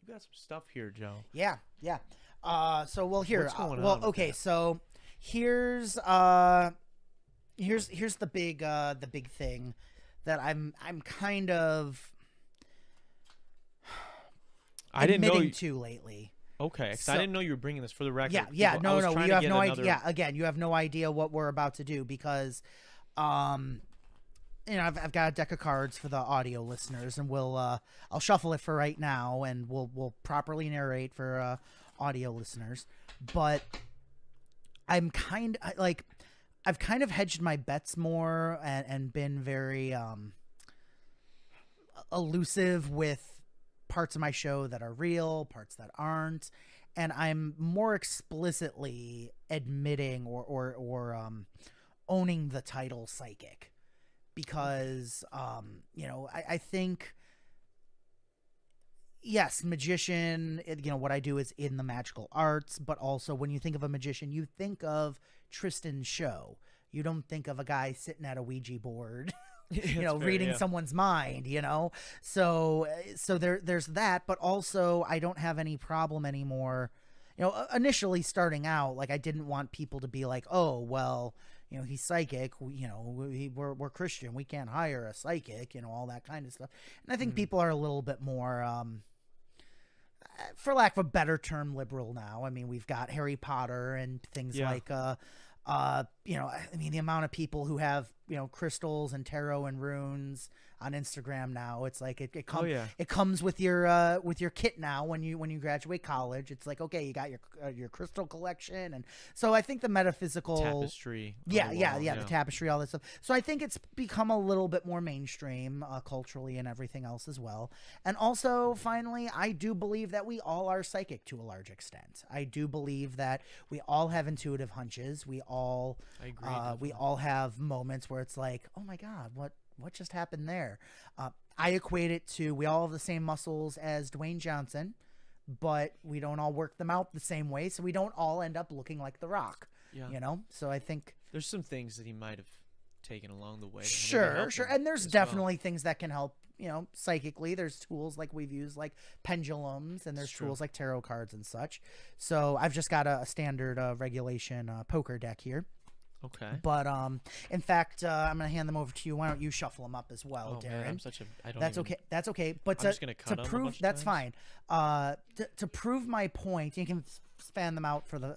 got some stuff here, Joe. Yeah. So well, here. What's going well, on with okay. that? So here's the big thing that I'm kind of I didn't know. admitting to lately. Okay, 'cause So- I didn't know you were bringing this for the record. Yeah. I No. was You trying to have get no another- idea. Yeah. Again, you have no idea what we're about to do because, I've got a deck of cards for the audio listeners, and I'll shuffle it for right now, and we'll properly narrate for audio listeners. But I've kind of hedged my bets more and been very elusive with parts of my show that are real, parts that aren't, and I'm more explicitly admitting or owning the title psychic because I think yes, magician, what I do is in the magical arts, but also when you think of a magician, you think of Tristan's show. You don't think of a guy sitting at a Ouija board reading someone's mind, So there's that, but also I don't have any problem anymore. Initially starting out, like I didn't want people to be like, oh, well, he's psychic. We're Christian. We can't hire a psychic, all that kind of stuff. And I think people are a little bit more, for lack of a better term, liberal now. I mean, we've got Harry Potter and things like, the amount of people who have, crystals and tarot and runes on Instagram now. It's like it comes with your kit now when you graduate college. It's like, okay, you got your crystal collection, and so I think the metaphysical tapestry. The tapestry, all that stuff. So I think it's become a little bit more mainstream culturally and everything else as well. And also, finally, I do believe that we all are psychic to a large extent. I do believe that we all have intuitive hunches. We all have moments where it's like, oh my God, what just happened there? I equate it to we all have the same muscles as Dwayne Johnson, but we don't all work them out the same way, so we don't all end up looking like The Rock. Yeah. So I think there's some things that he might have taken along the way. Sure. And there's definitely things that can help, psychically. There's tools like we've used, like pendulums, and there's tools like tarot cards and such. So I've just got a standard regulation poker deck here. Okay. But in fact, I'm gonna hand them over to you. Why don't you shuffle them up as well, Darren? Man, okay. That's okay. But I'm just gonna cut to them a prove bunch of that's times. fine. To prove my point, you can span them out for the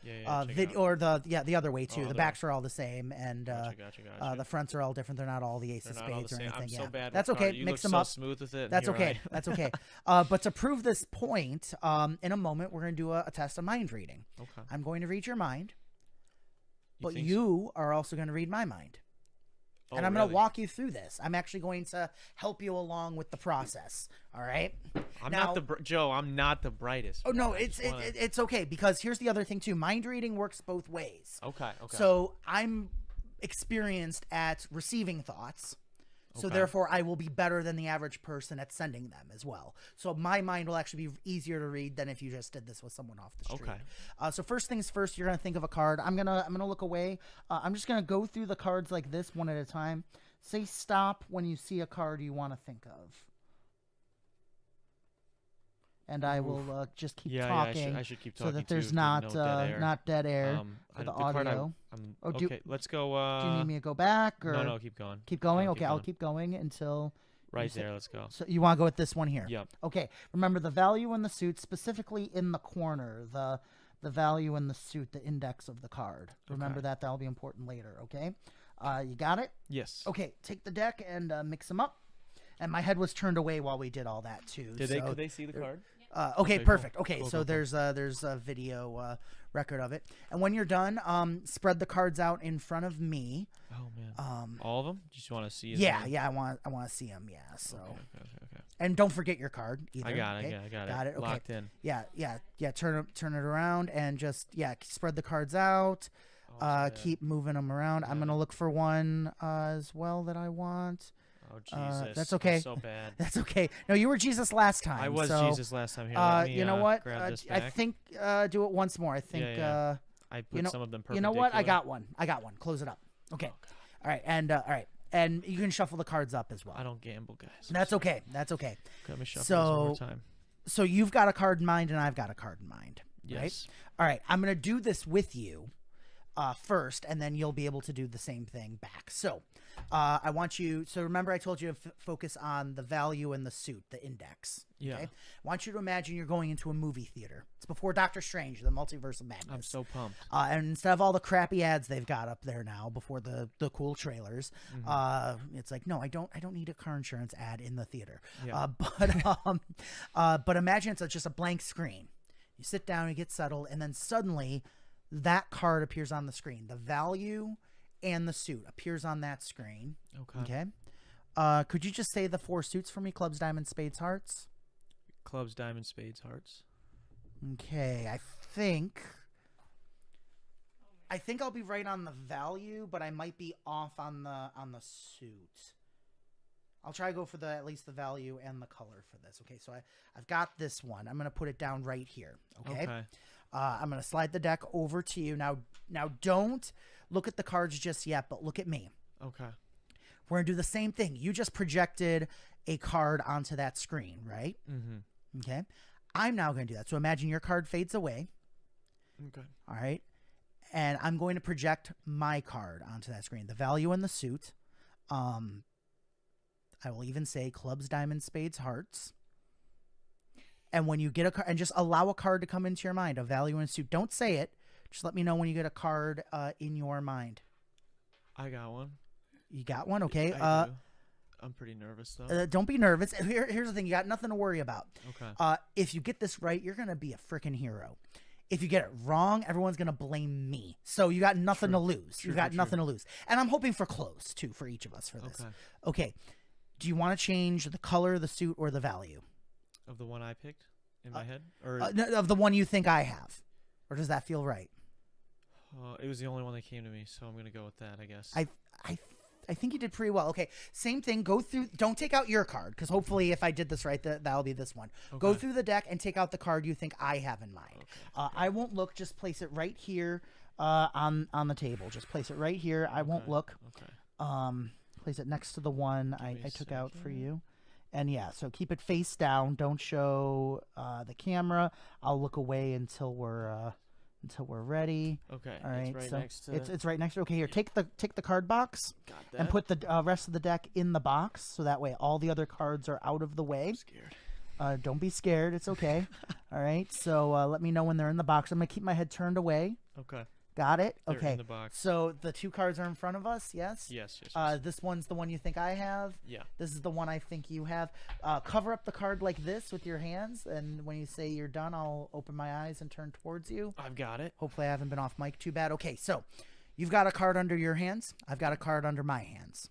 check it out. the other way too. The other backs are all the same, and Gotcha. the fronts are all different. They're not all the ace of They're not all spades the or same. anything. I'm so bad That's with okay. cards. You Mix look them so up. smooth with it. That's You're okay. right. That's okay. But to prove this point, in a moment we're gonna do a test of mind reading. Okay. I'm going to read your mind. But think you are also going to read my mind. Oh, and I'm going really? to walk you through this. I'm actually going to help you along with the process. All right? I'm not the brightest. Oh, no, it's okay. Because here's the other thing, too. Mind reading works both ways. Okay. So I'm experienced at receiving thoughts. So therefore, I will be better than the average person at sending them as well. So my mind will actually be easier to read than if you just did this with someone off the street. Okay. So first things first, you're gonna think of a card. I'm gonna look away. I'm just gonna go through the cards like this one at a time. Say stop when you see a card you want to think of. And I will just keep talking. I should keep talking so that there's too, not dead air. for the audio. Let's go. Do you need me to go back? Or? No, keep going. Keep going? No, Okay, I'll keep going until... Right there, let's go. So you want to go with this one here? Yep. Okay, remember the value in the suit, specifically in the corner, the value in the suit, the index of the card. Remember that. That'll be important later, okay? You got it? Yes. Okay, take the deck and mix them up. And my head was turned away while we did all that, too. Could they see the card? Okay, perfect. Cool. Okay, Cool, so cool, there's a video record of it, and when you're done, spread the cards out in front of me. Oh man, all of them? Just want to see it? Yeah, I want to see them. Yeah, so. Okay. And don't forget your card either. I got it. Okay? I got it. Okay. Locked in. Yeah. Turn it around and just spread the cards out. Keep moving them around. I'm gonna look for one as well that I want. Oh Jesus, that's okay. I'm so bad. That's okay. No, you were Jesus last time. I was so, Jesus last time. Here, let me, you know what? Grab this I back. think do it once more. I think. Yeah. I put some of them perpendicular. You know what? I got one. Close it up. Okay. All right. And you can shuffle the cards up as well. I don't gamble, guys. That's okay. Let me shuffle this one more time. So you've got a card in mind and I've got a card in mind. Yes. Right? All right. I'm going to do this with you first, and then you'll be able to do the same thing back. So I want you, so remember I told you to focus on the value and the suit, the index. Yeah. Okay? I want you to imagine you're going into a movie theater. It's before Doctor Strange, the Multiverse of Madness. I'm so pumped. And instead of all the crappy ads they've got up there now before the cool trailers, it's like, no, I don't need a car insurance ad in the theater. Yeah. But imagine it's just a blank screen. You sit down, you get settled, and then suddenly that card appears on the screen. The value and the suit appears on that screen. Okay. Could you just say the 4 suits for me? Clubs, diamonds, spades, hearts. Clubs, diamonds, spades, hearts. Okay. I think I'll be right on the value, but I might be off on the suit. I'll try to go for at least the value and the color for this. Okay. So I've got this one. I'm going to put it down right here. Okay. I'm going to slide the deck over to you. Now don't look at the cards just yet, but look at me. Okay. We're going to do the same thing. You just projected a card onto that screen, right? Mm-hmm. Okay. I'm now going to do that. So imagine your card fades away. Okay. All right. And I'm going to project my card onto that screen. The value and the suit. I will even say clubs, diamonds, spades, hearts. And when you get a card, and just allow a card to come into your mind, a value and a suit. Don't say it. Just let me know when you get a card in your mind. I got one. You got one? Okay. I do. I'm pretty nervous, though. Don't be nervous. Here's the thing. You got nothing to worry about. Okay. If you get this right, you're going to be a freaking hero. If you get it wrong, everyone's going to blame me. So you got nothing to lose. You got nothing to lose. And I'm hoping for close, too, for each of us for this. Okay. Do you want to change the color, the suit, or the value? Of the one I picked in my head? Or of the one you think I have? Or does that feel right? It was the only one that came to me, so I'm going to go with that, I guess. I think you did pretty well. Okay, same thing. Go through. Don't take out your card, because hopefully if I did this right, that'll be this one. Okay. Go through the deck and take out the card you think I have in mind. Okay. I won't look. Just place it right here on the table. Just place it right here. I won't look. Okay. Place it next to the one I took out for you. And yeah, so keep it face down. Don't show the camera. I'll look away until we're ready. Okay. All right. It's right so next to... it's right next to. Okay, here, take the card box. Got that. And put the rest of the deck in the box, so that way all the other cards are out of the way. I'm scared. Don't be scared. It's okay. All right. So let me know when they're in the box. I'm gonna keep my head turned away. Okay. Got it? They're okay. in the box. So the 2 cards are in front of us, yes? Yes. This one's the one you think I have. Yeah. This is the one I think you have. Cover up the card like this with your hands, and when you say you're done, I'll open my eyes and turn towards you. I've got it. Hopefully I haven't been off mic too bad. Okay, so you've got a card under your hands. I've got a card under my hands.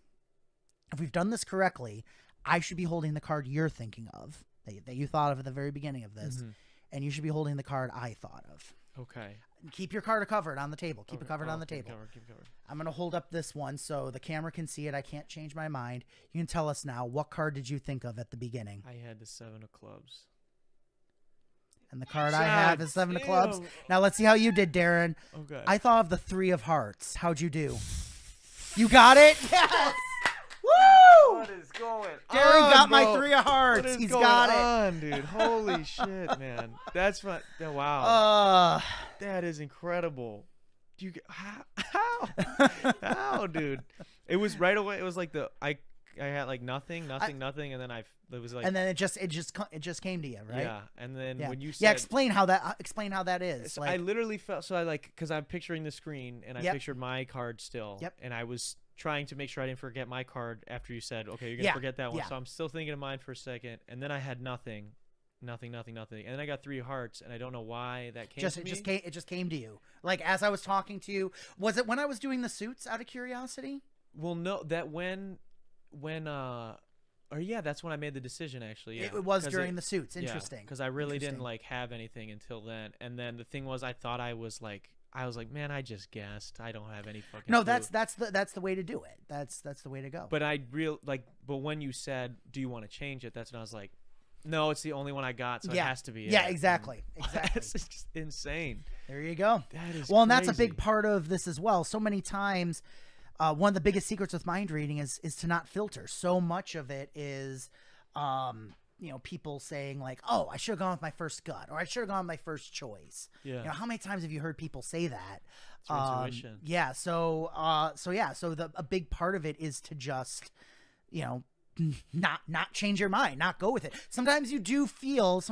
If we've done this correctly, I should be holding the card you're thinking of, that you thought of at the very beginning of this, and you should be holding the card I thought of. Okay. Keep your card covered on the table. Keep it covered on the table. Keep it covered. I'm going to hold up this one so the camera can see it. I can't change my mind. You can tell us now, what card did you think of at the beginning? I had the 7 of clubs. And the card I have is 7 of clubs. Now let's see how you did, Darren. Okay. I thought of the 3 of hearts. How'd you do? You got it? Yes! Woo! What is going Darren on, got bro? my 3 of hearts. What is He's going got on, it. dude? Holy shit, man. That's fun. Wow. That is incredible. You how, dude? It was right away. It was like I had like nothing, and then it was like, and then it just came to you, right? Yeah, and then when you said, yeah, explain how that is. So like, I literally felt because I'm picturing the screen and I pictured my card still, and I was trying to make sure I didn't forget my card after you said, okay, you're gonna forget that one. So I'm still thinking of mine for a second, and then I had nothing, and then I got 3 hearts, and I don't know why that came to me. It just came to you. Like as I was talking to you, was it when I was doing the suits? Out of curiosity. Well, no, that when that's when I made the decision actually. Yeah. It was during the suits. Interesting. Because I really didn't like have anything until then, and then the thing was, I thought I was like, man, I just guessed. I don't have any fucking. No, clue. that's the way to do it. That's the way to go. But but when you said, "Do you want to change it?" That's when I was like, "No, it's the only one I got, so it has to be." Yeah, exactly. That's just insane. There you go. That is and that's a big part of this as well. So many times, one of the biggest secrets with mind reading is to not filter. So much of it is, people saying like, "Oh, I should have gone with my first gut," or "I should have gone with my first choice." Yeah. How many times have you heard people say that? It's intuition. Yeah. So a big part of it is to just, not change your mind, not go with it. Sometimes you feel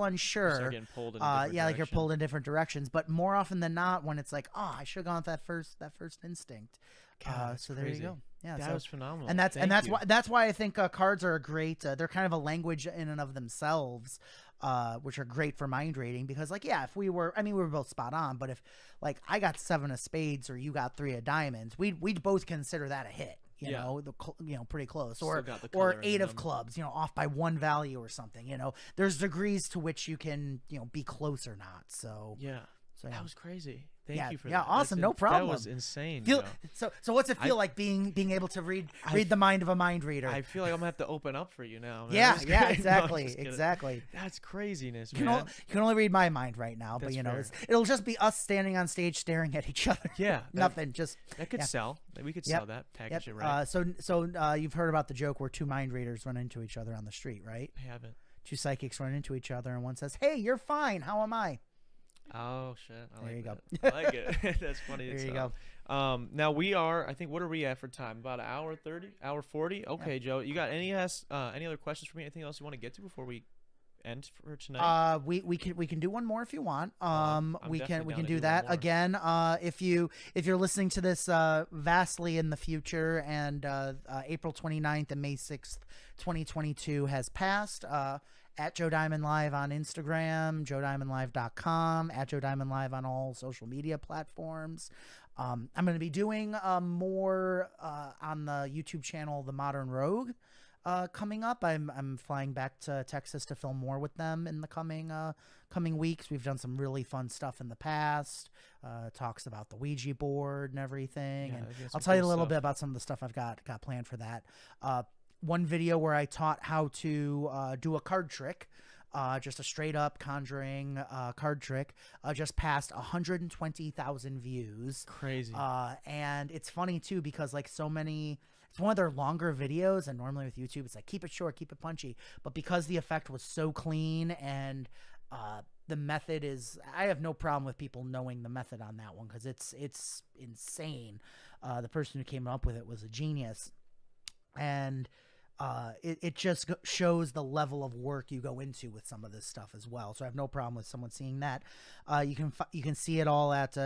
unsure. You start getting pulled in a different like you're pulled in different directions. But more often than not, when it's like, oh, I should have gone with that first instinct. God, so there you go. Yeah, that was phenomenal. And that's why I think cards are a great. They're kind of a language in and of themselves, which are great for mind reading. Because if we were both spot on. But if like I got 7 of spades or you got 3 of diamonds, we'd both consider that a hit. Pretty close, or 8 of clubs, off by 1 value or something. There's degrees to which you can, be close or not. So that was crazy. Thank you for that. Yeah, awesome. No problem. That was insane. So what's it feel like being able to read the mind of a mind reader? I feel like I'm gonna have to open up for you now. Man. Yeah, exactly. That's craziness, man. You can only read my mind right now, but it'll just be us standing on stage staring at each other. Yeah, nothing. That could sell. We could sell that, package it right. So you've heard about the joke where 2 mind readers run into each other on the street, right? I haven't. 2 psychics run into each other, and one says, "Hey, you're fine. How am I?" Oh shit! There you go. I like it. That's funny. There you go. Now we are. I think. What are we at for time? About an hour 30, hour 40. Okay, Joe. You got any other questions for me? Anything else you want to get to before we end for tonight? We can do one more if you want. We can do do that again. If you're listening to this vastly in the future and April 29th and May 6th, 2022 has passed. At Joe Diamond Live on Instagram, JoeDiamondLive.com, at Joe Diamond Live on all social media platforms. I'm going to be doing more on the YouTube channel, The Modern Rogue, coming up. I'm flying back to Texas to film more with them in the coming weeks. We've done some really fun stuff in the past. Talks about the Ouija board and everything. Yeah, and I'll tell you a little bit about some of the stuff I've got planned for that. One video where I taught how to do a card trick, just a straight up conjuring card trick, just passed 120,000 views. Crazy. And it's funny too because it's one of their longer videos, and normally with YouTube it's like keep it short, keep it punchy. But because the effect was so clean and the method is, I have no problem with people knowing the method on that one because it's insane. The person who came up with it was a genius, and it just shows the level of work you go into with some of this stuff as well. So I have no problem with someone seeing that. You can see it all at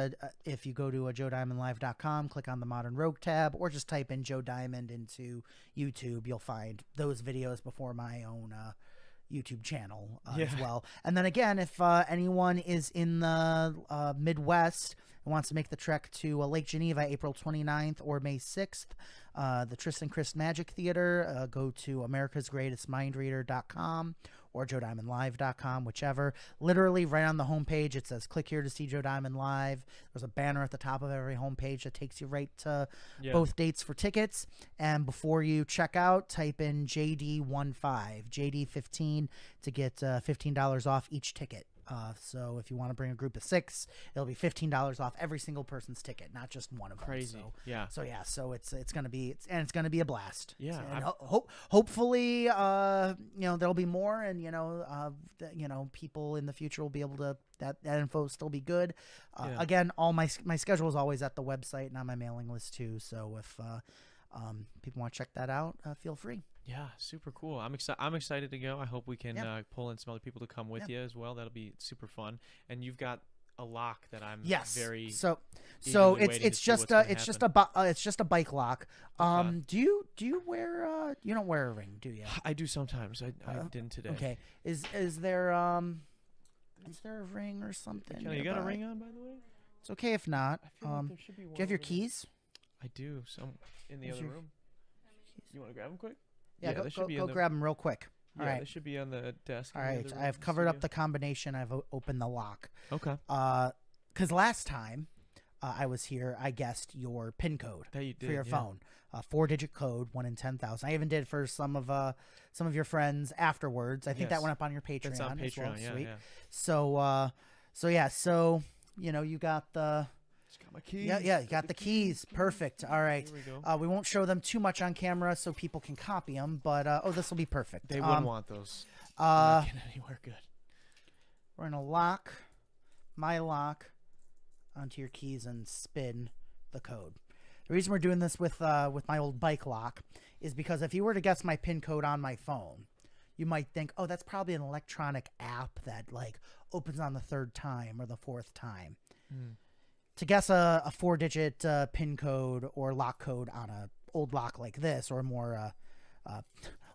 if you go to JoeDiamondLive.com, click on the Modern Rogue tab, or just type in Joe Diamond into YouTube. You'll find those videos before my own YouTube channel as well. And then again, if anyone is in the Midwest and wants to make the trek to Lake Geneva, April 29th or May 6th, the Tristan Christ Magic Theater, go to americasgreatestmindreader.com or JoeDiamondLive.com, whichever. Literally right on the homepage, it says click here to see Joe Diamond Live. There's a banner at the top of every homepage that takes you right to both dates for tickets. And before you check out, type in JD15, JD15 to get $15 off each ticket. So if you want to bring a group of 6, it'll be $15 off every single person's ticket, not just one of them. Crazy. So it's gonna be it's gonna be a blast. Yeah. And hopefully there'll be more, and people in the future will be able to that info will still be good. Again, all my schedule is always at the website and on my mailing list too. So if people want to check that out, feel free. Yeah, super cool. I'm excited to go. I hope we can pull in some other people to come with you as well. That'll be super fun. And you've got a lock that I'm very so it's just a bike lock. Do you wear you don't wear a ring, do you? I do sometimes. I didn't today. Okay. Is there a ring or something? You got a ring on, by the way? It's okay if not. I feel like there should be one. Do you have your keys? I do. Some in the other room. You want to grab them quick? Yeah, go grab them real quick. All right. They should be on the desk. All right, I've covered up the combination. I've opened the lock. Okay. Because last time I was here, I guessed your PIN code for your phone. 4-digit code, 1 in 10,000. I even did for some of your friends afterwards. I think that went up on your Patreon. That's on Patreon. As well. Yeah, Sweet. Yeah. So you got the. Got my keys. Yeah, you got the keys. Perfect. All right. Here we go. We won't show them too much on camera so people can copy them, but this will be perfect. They wouldn't want those. Not getting anywhere good. We're gonna lock my lock onto your keys and spin the code. The reason we're doing this with my old bike lock is because if you were to guess my PIN code on my phone, you might think, oh, that's probably an electronic app that like opens on the third time or the fourth time. To guess a 4-digit PIN code or lock code on a old lock like this, or a more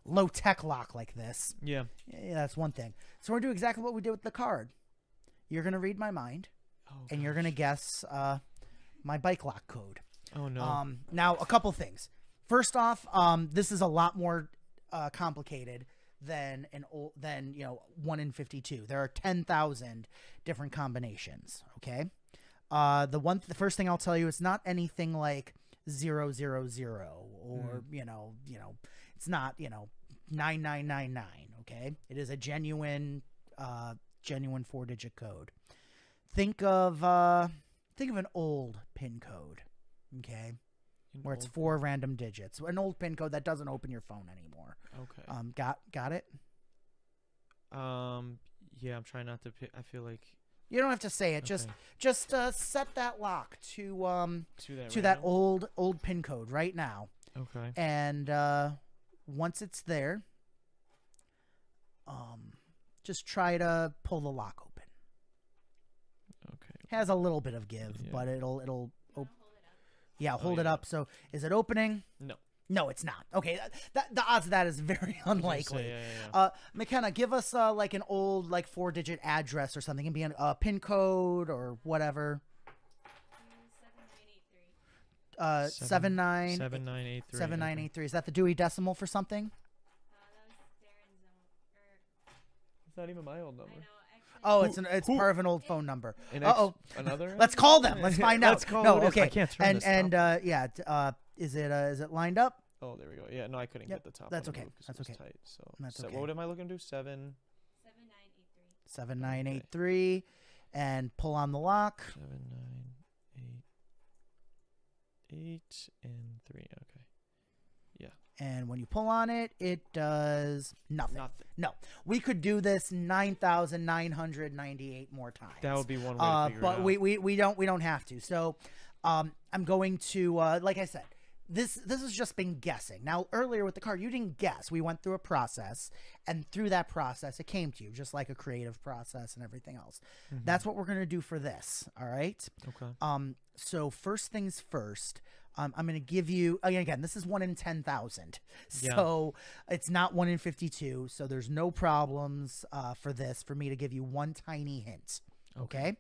low-tech lock like this, yeah, that's one thing. So we're going to do exactly what we did with the card. You're going to read my mind, and you're going to guess my bike lock code. Oh, no. Now, a couple things. First off, this is a lot more complicated than 1 in 52. There are 10,000 different combinations, okay? The first thing I'll tell you, it's not anything like 000 or it's not 9999. Okay, it is a genuine 4-digit code. Think of an old PIN code, okay, where it's 4 random digits. An old PIN code that doesn't open your phone anymore. Okay. Got it. Yeah, I'm trying not to pick. I feel like. You don't have to say it. Okay. Just set that lock to that that old PIN code right now. Okay. And once it's there, just try to pull the lock open. Okay. It has a little bit of give, but it'll hold it up. So is it opening? No, it's not. Okay, the odds of that is very unlikely. McKenna, give us like an old 4-digit address or something. It can be a PIN code or whatever. 7983. 7983. Is that the Dewey Decimal for something? That was Darren's. It's not even my old number. Oh, it's part of an old phone number. Another? Let's call them. Let's find out. Let's call okay. I can't turn this top. Is it lined up? Oh, there we go. Yeah, no, I couldn't get the top. That's okay. That's okay. Tight, so that's okay. What am I looking to do? 7983. 7983, and pull on the lock. 7988 and 3. Okay. Yeah. And when you pull on it, it does nothing. No, we could do this 9,998 more times. That would be one way to figure it out. But we don't have to. So, I'm going to like I said. This has just been guessing. Now, earlier with the card, you didn't guess. We went through a process, and through that process, it came to you, just like a creative process and everything else. Mm-hmm. That's what we're going to do for this, all right? Okay. So first things first, I'm going to give you, again, this is 1 in 10,000. So it's not 1 in 52, so there's no problems for me to give you one tiny hint, okay?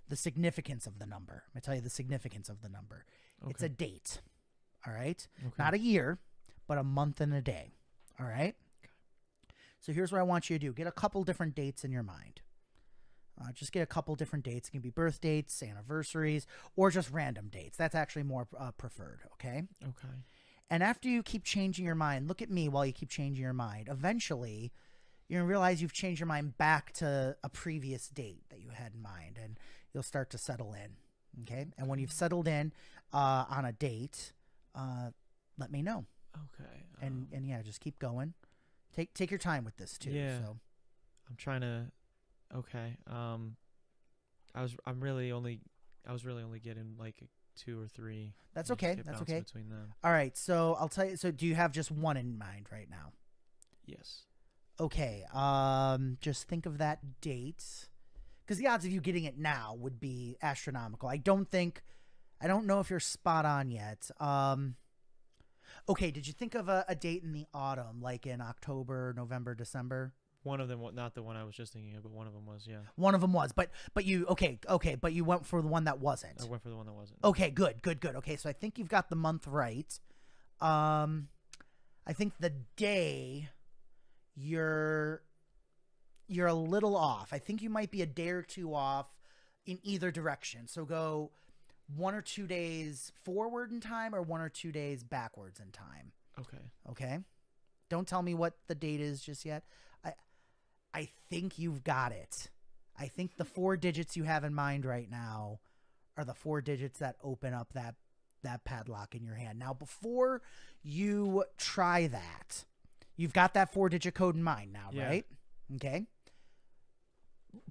The significance of the number. I'm going to tell you the significance of the number. Okay. It's a date. All right. Okay. Not a year, but a month and a day. All right. Okay. So here's what I want you to do. Get a couple different dates in your mind. Just get a couple different dates. It can be birth dates, anniversaries, or just random dates. That's actually more preferred. Okay. Okay. And after you keep changing your mind, look at me while you keep changing your mind. Eventually, you're going to realize you've changed your mind back to a previous date that you had in mind, and you'll start to settle in. Okay. And when you've settled in on a date, let me know. Okay. And yeah, just keep going. Take your time with this too. Yeah. So. I'm trying to. Okay. I was really only getting like 2 or 3. That's okay. That's okay. Between them. All right. So I'll tell you. So do you have just one in mind right now? Yes. Okay. Just think of that date, because the odds of you getting it now would be astronomical. I don't know if you're spot on yet. Okay, did you think of a date in the autumn, like in October, November, December? One of them, not the one I was just thinking of, but one of them was, yeah. One of them was, but you but you went for the one that wasn't. I went for the one that wasn't. Okay, good. Okay, so I think you've got the month right. I think the day you're a little off. I think you might be a day or two off in either direction. So go 1 or 2 days forward in time, or 1 or 2 days backwards in time. Okay. Don't tell me what the date is just yet. I think you've got it. I think the 4 digits you have in mind right now are the 4 digits that open up that padlock in your hand. Now, before you try that, you've got that 4-digit code in mind now, right? Okay.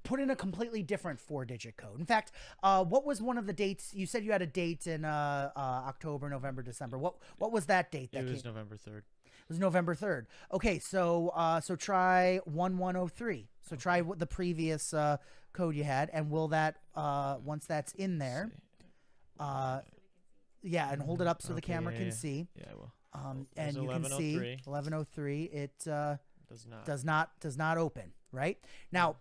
Put in a completely different 4-digit code. In fact, what was one of the dates? You said you had a date in October, November, December. What was that date? It was November 3rd. It was November 3rd. Okay, so try 1103. So try the previous code you had, and will that once that's in there, yeah, and hold it up so the camera can see. Yeah, I will. And you can see 1103. It does not open. Right now.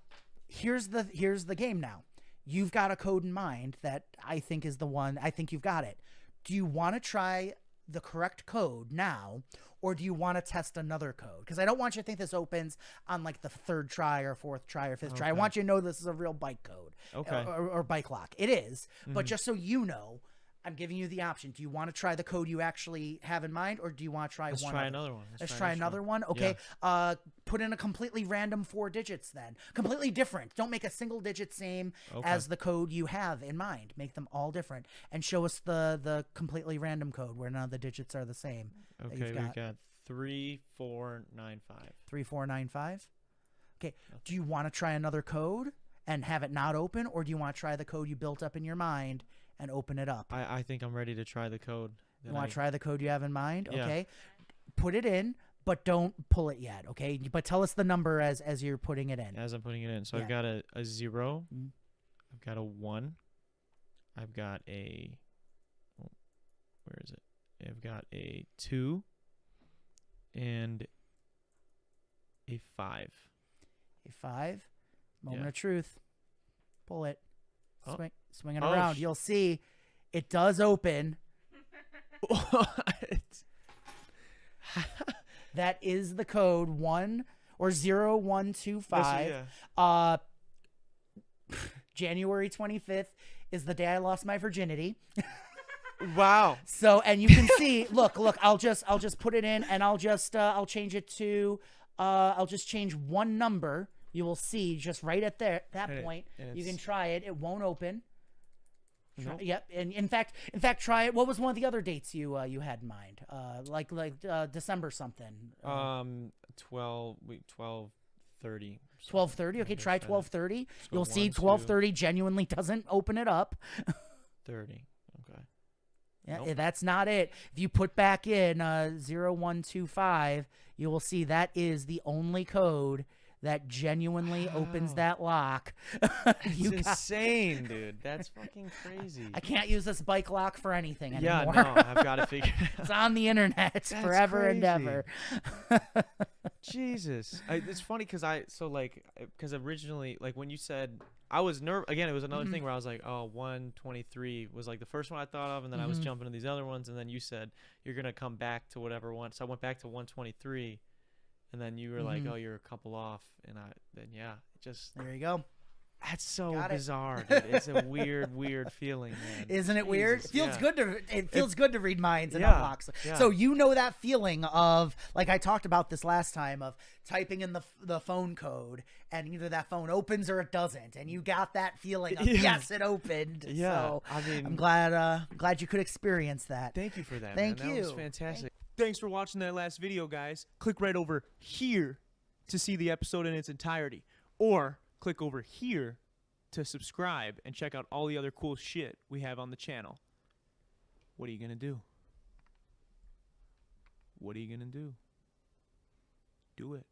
Here's the game now. You've got a code in mind that I think is the one. I think you've got it. Do you want to try the correct code now, or do you want to test another code? Because I don't want you to think this opens on like the 3rd try or 4th try or 5th try. I want you to know this is a real bike code, or bike lock. It is, but just so you know, I'm giving you the option. Do you want to try the code you actually have in mind, or do you want to try another one? Let's try another one. Okay. Yeah. Put in a completely random 4 digits then. Completely different. Don't make a single digit same as the code you have in mind. Make them all different. And show us the completely random code where none of the digits are the same. Okay, we got 3495. 3495? Okay. Do you want to try another code and have it not open, or do you want to try the code you built up in your mind and open it up? I think I'm ready to try the code. You want to try the code you have in mind? Yeah. Okay. Put it in, but don't pull it yet, okay? But tell us the number as you're putting it in. As I'm putting it in. So I've got a 0. I've got a 1. I've got a... where is it? I've got a 2. And a 5. A 5? Moment of truth. Pull it. Swing it Oh, around. You'll see it does open. What? That is the code 0125. Yeah. January 25th is the day I lost my virginity. Wow. So, and you can see, look, I'll just put it in, and I'll change it to, I'll just change one number. You will see just right at that point. You can try it. It won't open. Nope. Yep. And in fact, try it. What was one of the other dates you had in mind? Like December something. 12:30. 12:30. Okay, try 12:30. You'll see 12:30 genuinely doesn't open it up. 30. Okay. Yeah, Nope. that's not it. If you put back in 0125, you will see that is the only code that genuinely opens that lock. It's insane, dude. That's fucking crazy. I can't use this bike lock for anything Yeah, anymore. no, I've got to figure it out. It's on the internet forever and ever. Jesus. It's funny because originally, like when you said, I was again, it was another thing where I was like, oh, 123 was like the first one I thought of, and then I was jumping to these other ones, and then you said you're going to come back to whatever one. So I went back to 123. And then you were like, "Oh, you're a couple off," and there you go. That's so bizarre, dude. It's a weird feeling, man. Isn't it weird? It feels good to good to read minds and Yeah, unbox. yeah. So you know that feeling of, like I talked about this last time, of typing in the phone code and either that phone opens or it doesn't, and you got that feeling of yes, it opened. Yeah, So I mean, I'm glad you could experience that. Thank you for that. Thank man. you. That was fantastic. Thanks for watching that last video, guys. Click right over here to see the episode in its entirety, or click over here to subscribe and check out all the other cool shit we have on the channel. What are you gonna do? What are you gonna do? Do it.